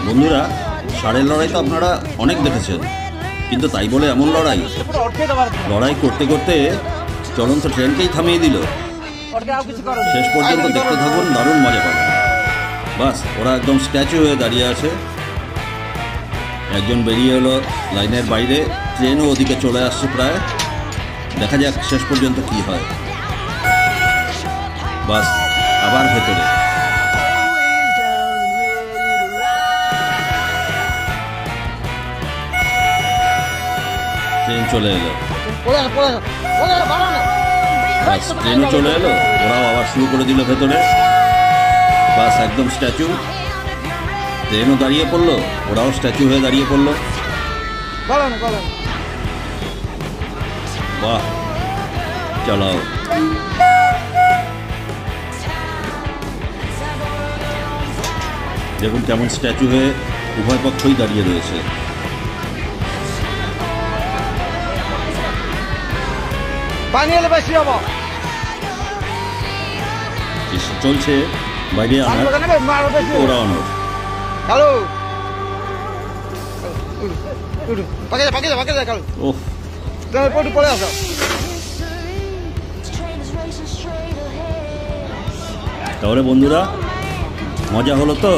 বন্ধুরা, ষাঁড়ের লড়াই তো আপনারা অনেক দেখেছেন, কিন্তু তাই বলে এমন লড়াই করতে করতে চলন্ত ট্রেনকেই থামিয়ে দিল। শেষ পর্যন্ত দেখতে থাকুন, দারুণ মজা পাবেন। বাস, ওরা একদম স্ট্যাচু হয়ে দাঁড়িয়ে আছে। একজন বেরিয়ে এলো লাইনের বাইরে, ট্রেনও ওদিকে চলে আসছে প্রায়। দেখা যাক শেষ পর্যন্ত কি হয়। বাস, আবার ভেতরে। ট্রেন চলে এলো, বাস ট্রেনও চলে এলো, ওরাও আবার শুরু করে দিল ভেতরে। বাস, একদম স্ট্যাচু। ট্রেনও দাঁড়িয়ে পড়লো, ওরাও স্ট্যাচু হয়ে দাঁড়িয়ে পড়লো। বাহ, চালাও। দেখুন কেমন স্ট্যাচু হয়ে উভয় পক্ষই দাঁড়িয়ে রয়েছে। চলছে বাইরে ওড়ানো। তাহলে বন্ধুরা, মজা হলো তো?